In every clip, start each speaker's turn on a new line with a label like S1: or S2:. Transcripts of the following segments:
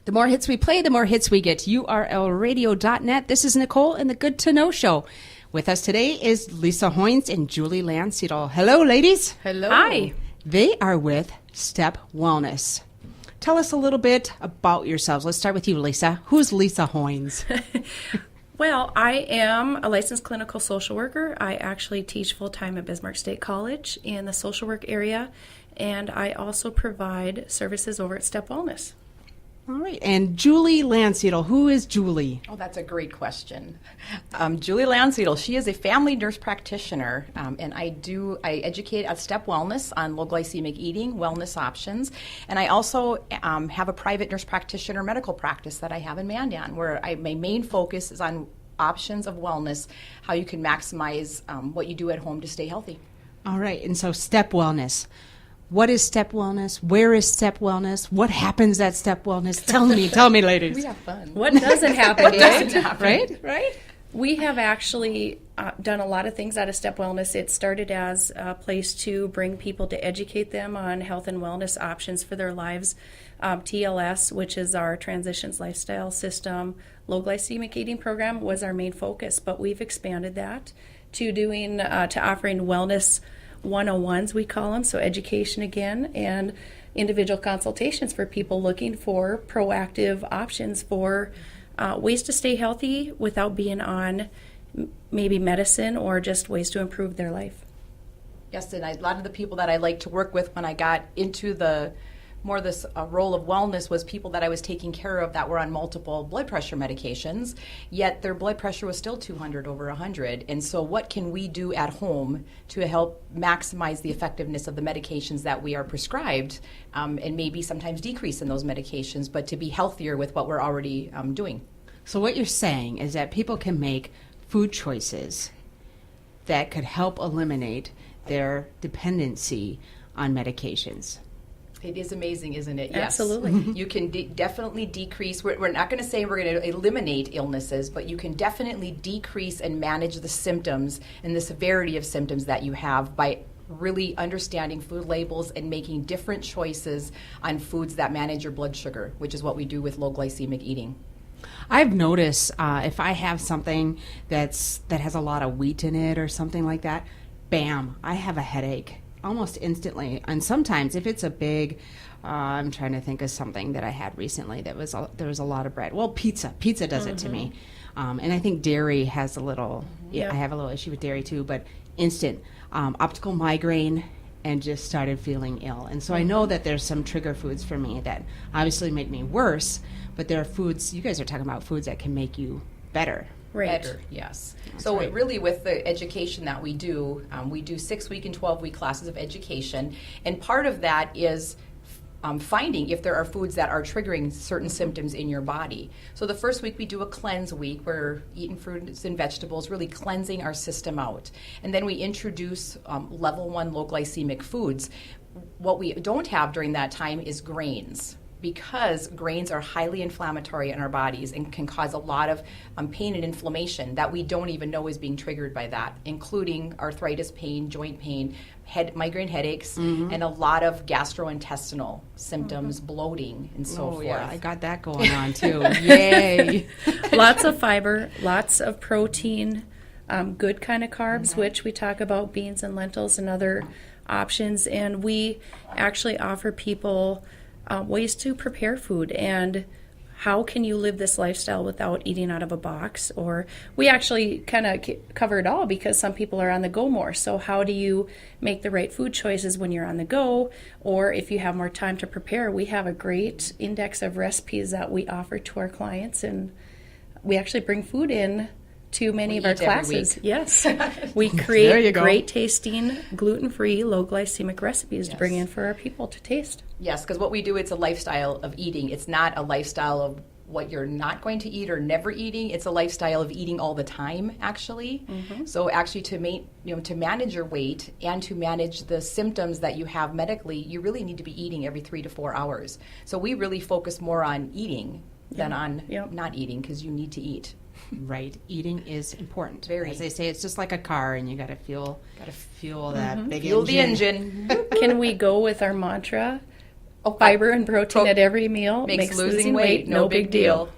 S1: The more hits we play, the more hits we get. URLradio.net. This is Nicole and the Good to Know Show. With us today is Lisa Hoynes and Julie Landsiedel. Hello, ladies.
S2: Hello.
S3: Hi.
S1: They are with Step Wellness. Tell us a little bit about yourselves. Let's start with you, Lisa. Who's Lisa Hoynes?
S3: Well, I am a licensed clinical social worker. I actually teach full-time at Bismarck State College in the social work area, and I also provide services over at Step Wellness.
S1: All right. And Julie Landsiedel. Who is Julie?
S2: Oh, that's a great question. Julie Landsiedel, she is a family nurse practitioner, and I educate at Step Wellness on low glycemic eating, wellness options, and I also have a private nurse practitioner medical practice that I have in Mandan, where my main focus is on options of wellness, how you can maximize what you do at home to stay healthy.
S1: All right. And so Step Wellness. What is Step Wellness? Where is Step Wellness? What happens at Step Wellness? Tell me, ladies.
S2: We have fun.
S3: What doesn't happen,
S1: Right?
S3: We have actually done a lot of things out of Step Wellness. It started as a place to bring people to educate them on health and wellness options for their lives. TLS, which is our Transitions Lifestyle System, low glycemic eating program, was our main focus, but we've expanded that to offering wellness 101s, we call them, so education again, and individual consultations for people looking for proactive options for ways to stay healthy without being on maybe medicine or just ways to improve their life.
S2: Yes, and a lot of the people that I like to work with when I got into this role of wellness was people that I was taking care of that were on multiple blood pressure medications, yet their blood pressure was still 200 over 100. And so what can we do at home to help maximize the effectiveness of the medications that we are prescribed, and maybe sometimes decrease in those medications, but to be healthier with what we're already doing?
S1: So what you're saying is that people can make food choices that could help eliminate their dependency on medications.
S2: It is amazing, isn't it? Yes.
S3: Absolutely.
S2: You can definitely decrease. We're not going to say we're going to eliminate illnesses, but you can definitely decrease and manage the symptoms and the severity of symptoms that you have by really understanding food labels and making different choices on foods that manage your blood sugar, which is what we do with low glycemic eating.
S1: I've noticed if I have something that has a lot of wheat in it or something like that, bam, I have a headache almost instantly. And sometimes if it's a big, I'm trying to think of something that I had recently that there was a lot of bread. Well, pizza does it to me. And I think dairy has a little, I have a little issue with dairy too, but instant optical migraine and just started feeling ill. And so I know that there's some trigger foods for me that obviously make me worse, but there are foods, you guys are talking about foods that can make you better.
S3: Right.
S2: Better, yes. So right. Really with the education that we do 6-week and 12-week classes of education, and part of that is finding if there are foods that are triggering certain symptoms in your body. So the first week we do a cleanse week. We're eating fruits and vegetables, really cleansing our system out. And then we introduce level 1 low glycemic foods. What we don't have during that time is grains, because grains are highly inflammatory in our bodies and can cause a lot of pain and inflammation that we don't even know is being triggered by that, including arthritis pain, joint pain, migraine headaches, and a lot of gastrointestinal symptoms, bloating, and so forth.
S1: Yeah, I got that going on too. Yay!
S3: Lots of fiber, lots of protein, good kind of carbs, which we talk about beans and lentils and other options. And we actually offer people ways to prepare food and how can you live this lifestyle without eating out of a box. Or we actually kind of cover it all because some people are on the go more. So how do you make the right food choices when you're on the go, or if you have more time to prepare? We have a great index of recipes that we offer to our clients, and we actually bring food in to many of our classes. Yes. We create great tasting, gluten-free, low glycemic recipes to bring in for our people to taste.
S2: Yes, because what we do, it's a lifestyle of eating. It's not a lifestyle of what you're not going to eat or never eating. It's a lifestyle of eating all the time, actually. So actually to manage your weight and to manage the symptoms that you have medically, you really need to be eating every 3 to 4 hours. So we really focus more on eating than on not eating, because you need to eat.
S1: Right. Eating is important.
S2: Very.
S1: As they say, it's just like a car, and you got to fuel that big
S2: Fuel the engine.
S3: Can we go with our mantra? Fiber and protein at every meal
S2: makes losing weight no big deal.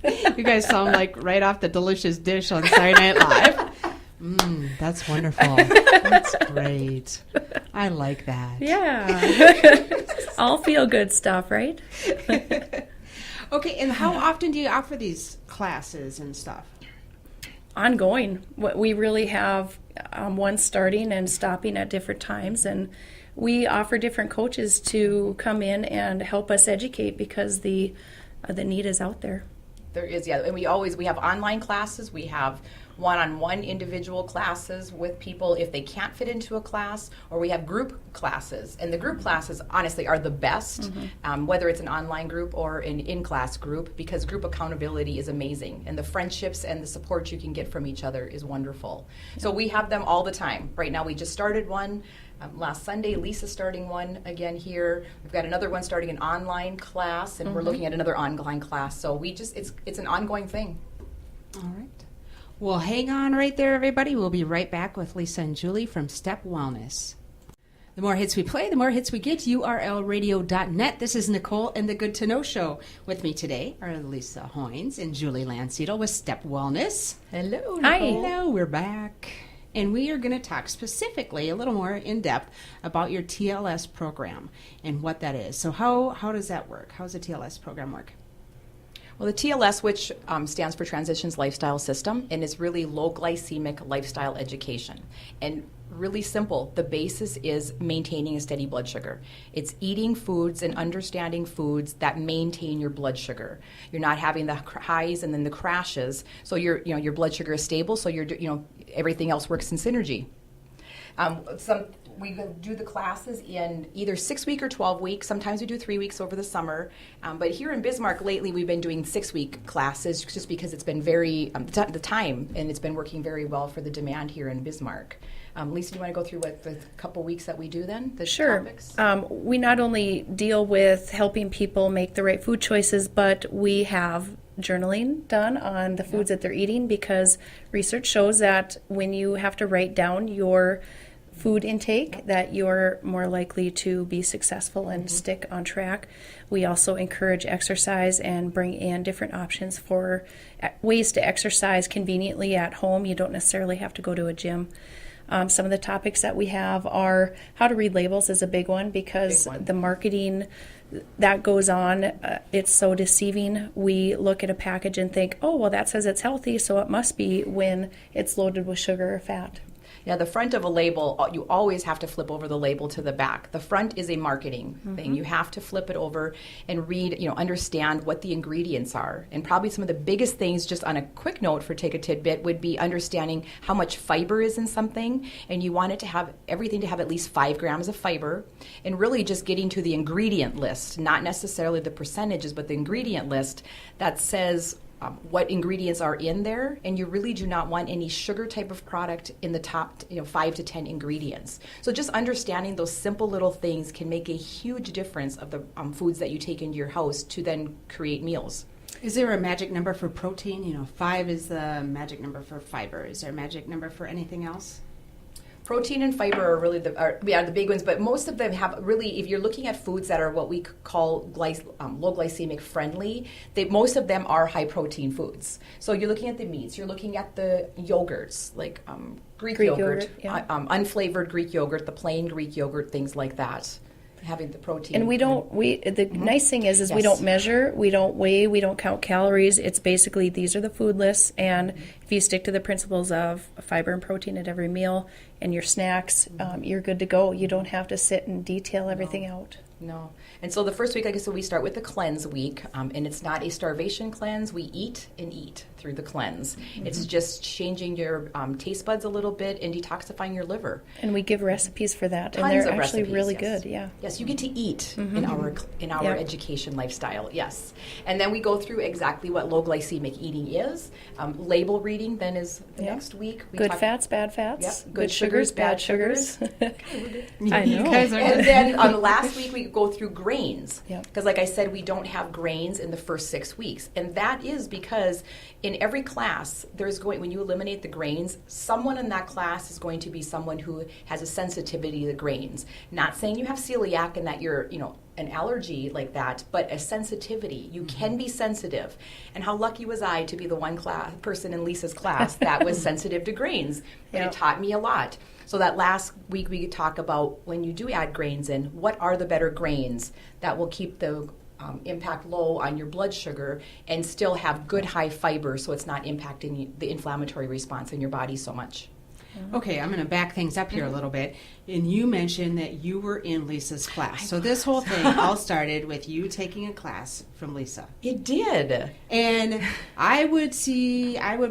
S1: You guys sound like right off the delicious dish on Saturday Night Live. That's wonderful. That's great. I like that.
S3: Yeah. All feel good stuff, right?
S1: Okay, and how often do you offer these classes and stuff?
S3: Ongoing. We really have one starting and stopping at different times, and we offer different coaches to come in and help us educate because the need is out there.
S2: There is, yeah, and we have online classes. We have one-on-one individual classes with people if they can't fit into a class, or we have group classes. And the group classes, honestly, are the best, whether it's an online group or an in-class group, because group accountability is amazing. And the friendships and the support you can get from each other is wonderful. So we have them all the time. Right now, we just started one. Last Sunday, Lisa's starting one again here. We've got another one starting an online class, and we're looking at another online class. So it's an ongoing thing.
S1: All right. Well, hang on right there, everybody. We'll be right back with Lisa and Julie from Step Wellness. The more hits we play, the more hits we get. URLradio.net. This is Nicole and the Good to Know Show. With me today are Lisa Hoynes and Julie Landsiedel with Step Wellness.
S2: Hello, Nicole.
S3: Hi.
S1: Hello, we're back. And we are going to talk specifically, a little more in depth, about your TLS program and what that is. So how does that work? How does the TLS program work?
S2: Well, the TLS, which stands for Transitions Lifestyle System, and is really low glycemic lifestyle education. And really simple, the basis is maintaining a steady blood sugar. It's eating foods and understanding foods that maintain your blood sugar. You're not having the highs and then the crashes, so your blood sugar is stable, so everything else works in synergy. We do the classes in either 6-week or 12-week. Sometimes we do 3 weeks over the summer. But here in Bismarck lately, we've been doing 6-week classes just because it's been the time, and it's been working very well for the demand here in Bismarck. Lisa, do you want to go through what the couple weeks that we do then? The
S3: Sure.
S2: Topics?
S3: We not only deal with helping people make the right food choices, but we have journaling done on the foods that they're eating, because research shows that when you have to write down your food intake, that you're more likely to be successful and stick on track. We also encourage exercise and bring in different options for ways to exercise conveniently at home. You don't necessarily have to go to a gym. Some of the topics that we have are how to read labels is a big one, because the marketing that goes on, it's so deceiving. We look at a package and think, oh, well, that says it's healthy, so it must be, when it's loaded with sugar or fat.
S2: Yeah, the front of a label, you always have to flip over the label to the back. The front is a marketing thing. You have to flip it over and read, understand what the ingredients are. And probably some of the biggest things, just on a quick note for Take a Tidbit, would be understanding how much fiber is in something. And you want it to have everything to have at least 5 grams of fiber. And really just getting to the ingredient list, not necessarily the percentages, but the ingredient list that says what ingredients are in there, and you really do not want any sugar type of product in the top 5 to 10 ingredients. So just understanding those simple little things can make a huge difference of the foods that you take into your house to then create meals.
S1: Is there a magic number for protein? 5 is the magic number for fiber. Is there a magic number for anything else?
S2: Protein and fiber are really the big ones, but most of them have really, if you're looking at foods that are what we call low glycemic friendly, most of them are high protein foods. So you're looking at the meats, you're looking at the yogurts, like Greek yogurt, unflavored Greek yogurt, the plain Greek yogurt, things like that. Having the protein.
S3: And the nice thing is we don't measure, we don't weigh, we don't count calories. It's basically, these are the food lists, and if you stick to the principles of fiber and protein at every meal and your snacks, you're good to go. You don't have to sit and detail everything out.
S2: No. And so the first week, like I said, we start with the cleanse week, and it's not a starvation cleanse. We eat and eat through the cleanse. It's just changing your taste buds a little bit and detoxifying your liver.
S3: And we give recipes for that,
S2: Tons
S3: and they're
S2: of
S3: actually
S2: recipes,
S3: really
S2: yes.
S3: good. Yeah.
S2: Yes, you get to eat in our education lifestyle. Yes, and then we go through exactly what low glycemic eating is. Label reading then is the next week. We
S3: Good fats, bad fats.
S2: Yep. Good sugars, bad sugars.
S3: I know.
S2: And then on the last week we go through grains,
S3: Yep.
S2: because like I said, we don't have grains in the first 6 weeks, and that is because in every class when you eliminate the grains, someone in that class is going to be someone who has a sensitivity to the grains. Not saying you have celiac and that you're an allergy like that, but a sensitivity. You can be sensitive. And how lucky was I to be the one person in Lisa's class that was sensitive to grains. But it taught me a lot. So that last week we could talk about when you do add grains in, what are the better grains that will keep the impact low on your blood sugar and still have good high fiber so it's not impacting the inflammatory response in your body so much.
S1: Okay, I'm going to back things up here a little bit. And you mentioned that you were in Lisa's class. So this whole thing all started with you taking a class from Lisa.
S2: It did.
S1: And I would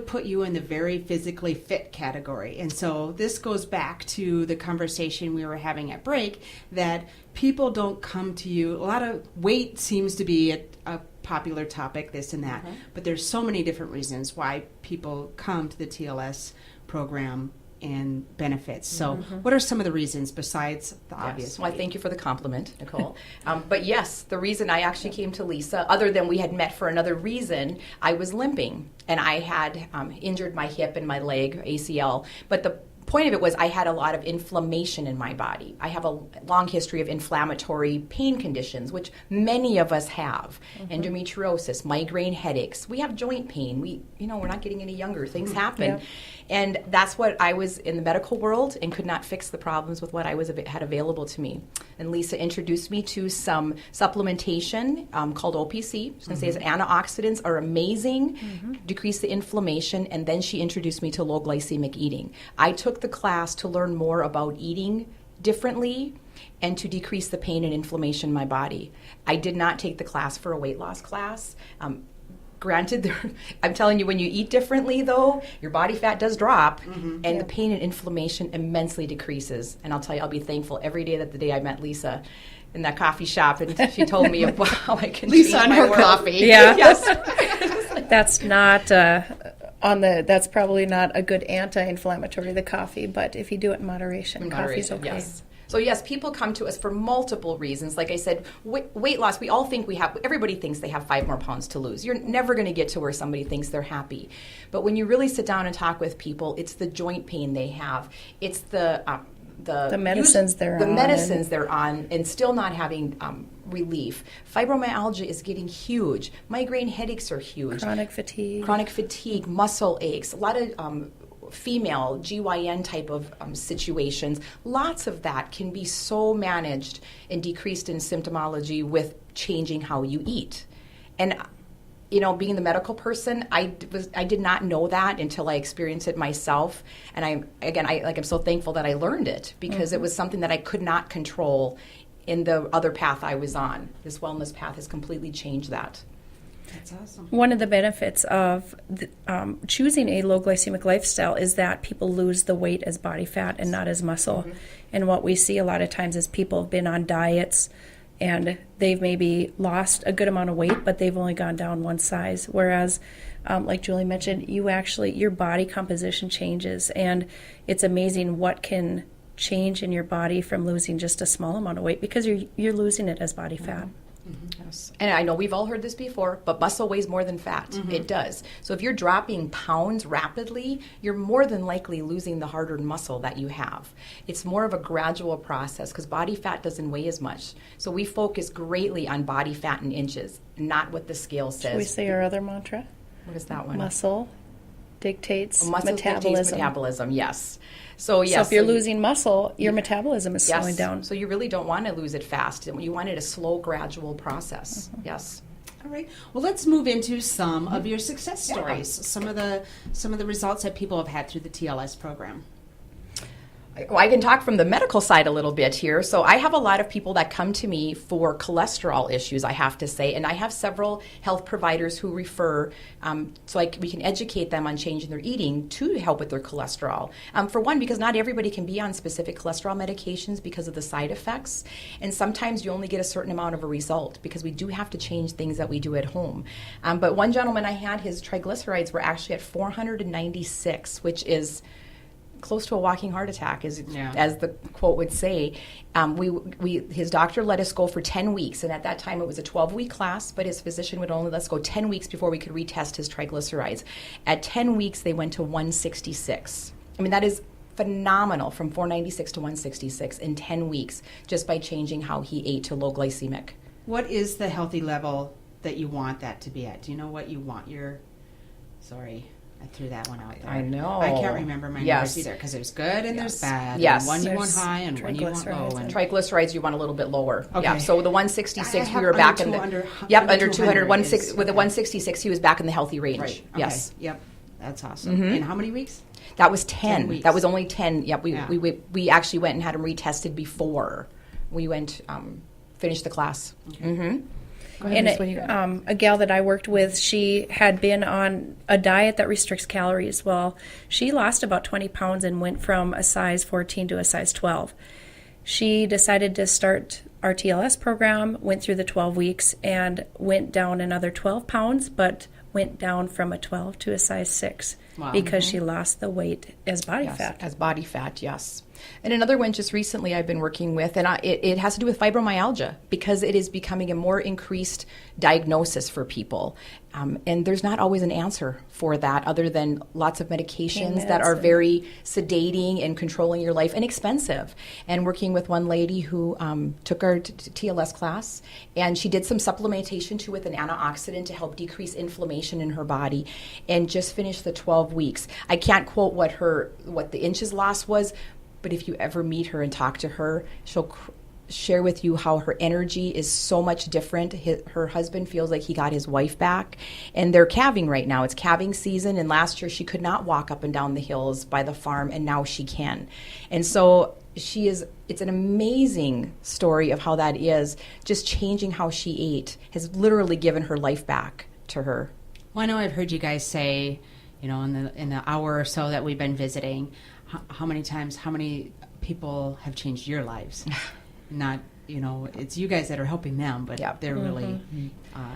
S1: put you in the very physically fit category. And so this goes back to the conversation we were having at break, that people don't come to you. A lot of weight seems to be a popular topic, this and that. But there's so many different reasons why people come to the TLS program and benefits. So what are some of the reasons besides the obvious?
S2: Well, I thank you for the compliment, Nicole. But yes, the reason I actually came to Lisa, other than we had met for another reason, I was limping. And I had injured my hip and my leg, ACL. But the point of it was I had a lot of inflammation in my body. I have a long history of inflammatory pain conditions, which many of us have. Endometriosis, migraine headaches. We have joint pain. We're not getting any younger. Things happen. And that's what I was in the medical world and could not fix the problems with what I had available to me. And Lisa introduced me to some supplementation called OPC. I was going to say is antioxidants are amazing, decrease the inflammation, and then she introduced me to low glycemic eating. I took the class to learn more about eating differently and to decrease the pain and inflammation in my body. I did not take the class for a weight loss class. Granted, I'm telling you, when you eat differently, though, your body fat does drop, and the pain and inflammation immensely decreases. And I'll tell you, I'll be thankful every day that the day I met Lisa in that coffee shop, and she told me about how I can
S1: Lisa
S2: change
S1: and
S2: my
S1: her
S2: world.
S1: coffee.
S3: Yeah.
S2: Yes.
S3: That's not that's probably not a good anti-inflammatory, the coffee, but if you do it in moderation, coffee's okay.
S2: Yes. So yes, people come to us for multiple reasons. Like I said, weight loss, we all think everybody thinks they have 5 more pounds to lose. You're never going to get to where somebody thinks they're happy. But when you really sit down and talk with people, it's the joint pain they have. It's the
S3: medicines they're
S2: on and still not having relief. Fibromyalgia is getting huge. Migraine headaches are huge.
S3: Chronic fatigue,
S2: muscle aches, a lot of female GYN type of situations. Lots of that can be so managed and decreased in symptomology with changing how you eat. And being the medical person, I did not know that until I experienced it myself. And I'm so thankful that I learned it, because it was something that I could not control in the other path I was on. This wellness path has completely changed that.
S1: That's awesome.
S3: One of the benefits of choosing a low glycemic lifestyle is that people lose the weight as body fat and not as muscle. And what we see a lot of times is people have been on diets and they've maybe lost a good amount of weight, but they've only gone down one size. Whereas, like Julie mentioned, your body composition changes, and it's amazing what can change in your body from losing just a small amount of weight, because you're losing it as body fat.
S2: Yes. And I know we've all heard this before, but muscle weighs more than fat. It does. So if you're dropping pounds rapidly, you're more than likely losing the hard-earned muscle that you have. It's more of a gradual process because body fat doesn't weigh as much. So we focus greatly on body fat in inches, not what the scale says.
S3: Should we say our other mantra?
S2: What is that one?
S3: Muscle dictates
S2: muscle
S3: metabolism.
S2: Dictates metabolism, yes. So yes.
S3: So if you're losing muscle, your metabolism is slowing down.
S2: So you really don't want to lose it fast. You want it a slow, gradual process. Yes.
S1: All right. Well, let's move into some of your success stories. Some of the results that people have had through the TLS program.
S2: Well, I can talk from the medical side a little bit here. So I have a lot of people that come to me for cholesterol issues, I have to say, and I have several health providers who refer, we can educate them on changing their eating to help with their cholesterol. For one, because not everybody can be on specific cholesterol medications because of the side effects, and sometimes you only get a certain amount of a result because we do have to change things that we do at home. But one gentleman I had, his triglycerides were actually at 496, which is close to a walking heart attack, as the quote would say. His doctor let us go for 10 weeks, and at that time it was a 12-week class, but his physician would only let us go 10 weeks before we could retest his triglycerides. At 10 weeks, they went to 166. I mean, that is phenomenal, from 496 to 166 in 10 weeks, just by changing how he ate to low glycemic.
S1: What is the healthy level that you want that to be at? Do you know what you want your... Sorry, I threw that one out there.
S2: I know.
S1: I can't remember my numbers either, because there's good and there's bad.
S2: Yes.
S1: And one you want
S3: There's
S1: high and one you want low. And
S2: Triglycerides you want a little bit lower.
S1: Okay.
S2: Yeah. So the 166
S1: I
S2: we were
S1: have
S2: back
S1: under
S2: in the
S1: 200
S2: under 200.
S1: is-
S2: With the
S1: okay.
S2: 166 he was back in the healthy range.
S1: Right. Okay.
S2: Yes.
S1: Yep. That's awesome. In how many weeks?
S2: That was
S1: 10
S2: 10.
S1: weeks.
S2: That was only 10. Yep.
S1: Yeah.
S2: We actually went and had him retested before we went finished the class.
S1: Okay.
S2: Mm-hmm.
S3: And a gal that I worked with, she had been on a diet that restricts calories. Well, she lost about 20 pounds and went from a size 14 to a size 12. She decided to start our TLS program, went through the 12 weeks, and went down another 12 pounds, but went down from a 12 to a size 6 because she lost the weight as body fat.
S2: As body fat, yes. And another one just recently I've been working with, and it has to do with fibromyalgia, because it is becoming a more increased diagnosis for people. And there's not always an answer for that other than lots of medications that are very sedating and controlling your life and expensive. And working with one lady who took our TLS class, and she did some supplementation too with an antioxidant to help decrease inflammation in her body, and just finished the 12 weeks. I can't quote what the inches lost was, but if you ever meet her and talk to her, she'll share with you how her energy is so much different. Her husband feels like he got his wife back, and they're calving right now. It's calving season, and last year she could not walk up and down the hills by the farm, and now she can. And so it's an amazing story of how that is. Just changing how she ate has literally given her life back to her.
S1: Well, I know I've heard you guys say, in the hour or so that we've been visiting, how many people have changed your lives? Not, it's you guys that are helping them, but they're really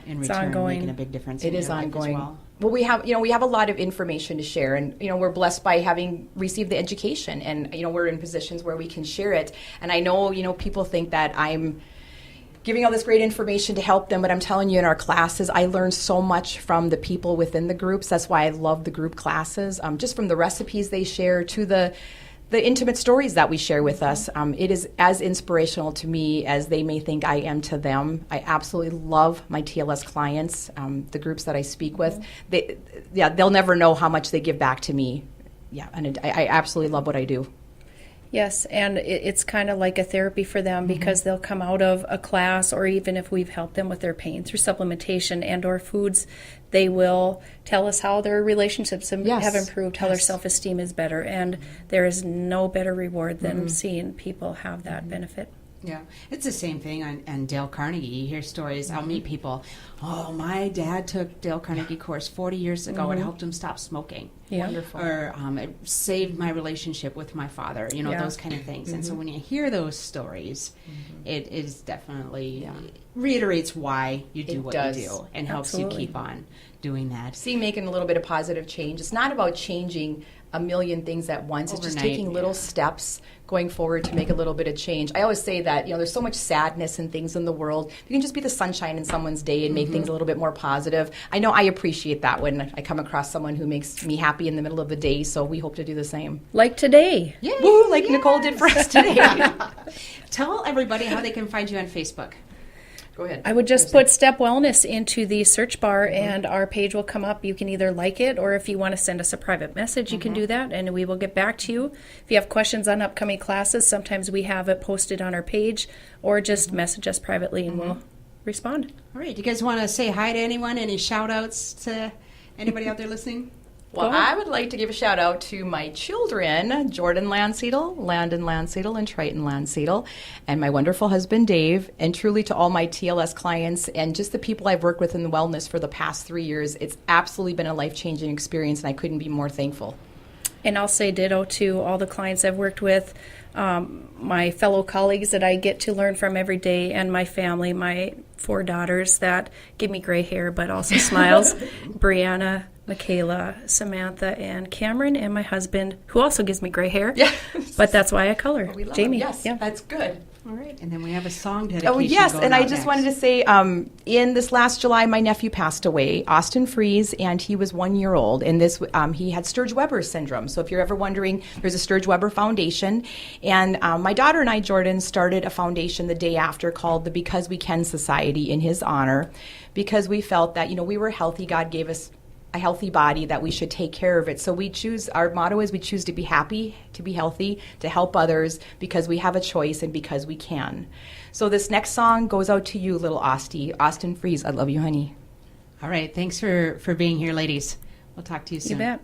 S1: in return making a big difference.
S2: It is
S1: your life
S2: ongoing.
S1: as well.
S2: Well, we have a lot of information to share, and we're blessed by having received the education, and we're in positions where we can share it. And I know people think that I'm giving all this great information to help them, but I'm telling you, in our classes, I learned so much from the people within the groups. That's why I love the group classes, just from the recipes they share to the intimate stories that we share with us. It is as inspirational to me as they may think I am to them. I absolutely love my TLS clients, the groups that I speak with. They'll never know how much they give back to me. Yeah, and I absolutely love what I do.
S3: Yes, and it's kind of like a therapy for them because they'll come out of a class, or even if we've helped them with their pain through supplementation and or foods, they will tell us how their relationships have improved, how their self-esteem is better, and there is no better reward than seeing people have that benefit.
S1: Yeah, it's the same thing on Dale Carnegie. You hear stories. I'll meet people. Oh, my dad took Dale Carnegie course 40 years ago. It helped him stop smoking.
S3: Yeah.
S2: Wonderful.
S1: Or it saved my relationship with my father. Those kind of things. And so when you hear those stories, it is definitely reiterates why you do what you do and helps you keep on doing that.
S2: See, making a little bit of positive change. It's not about changing a million things at once. It's just taking little steps going forward to make a little bit of change. I always say that, there's so much sadness and things in the world. You can just be the sunshine in someone's day and make things a little bit more positive. I know I appreciate that when I come across someone who makes me happy in the middle of the day, so we hope to do the same.
S3: Like today.
S2: Yay! Woo, like Nicole did for us today.
S1: Tell everybody how they can find you on Facebook.
S2: Go ahead.
S3: I would just put Step Wellness into the search bar and our page will come up. You can either like it, or if you want to send us a private message, you can do that and we will get back to you. If you have questions on upcoming classes, sometimes we have it posted on our page, or just message us privately and we'll respond.
S1: All right. Do you guys want to say hi to anyone? Any shout outs to anybody out there listening?
S2: Well, I would like to give a shout out to my children, Jordan Landsiedel, Landon Landsiedel, and Triton Landsiedel, and my wonderful husband, Dave, and truly to all my TLS clients and just the people I've worked with in the wellness for the past 3 years. It's absolutely been a life-changing experience, and I couldn't be more thankful.
S3: And I'll say ditto to all the clients I've worked with, my fellow colleagues that I get to learn from every day, and my family, my 4 daughters that give me gray hair but also smiles, Brianna, Michaela, Samantha, and Cameron, and my husband, who also gives me gray hair. Yeah. But that's why I color.
S2: We love
S3: Jamie.
S2: Yes, that's good.
S1: All right, and then we have a song dedication.
S2: Oh, yes,
S1: going
S2: and I
S1: out
S2: just
S1: next.
S2: wanted to say, in this last July, my nephew passed away, Austin Fries, and he was 1 year old. And this, he had Sturge-Weber syndrome. So if you're ever wondering, there's a Sturge-Weber Foundation. And my daughter and I, Jordan, started a foundation the day after called the Because We Can Society in his honor, because we felt that, we were healthy. God gave us a healthy body, that we should take care of it. So our motto is we choose to be happy, to be healthy, to help others, because we have a choice and because we can. So this next song goes out to you, little Austin Fries. I love you, honey.
S1: All right, thanks for being here, ladies. We'll talk to you soon.
S3: You bet.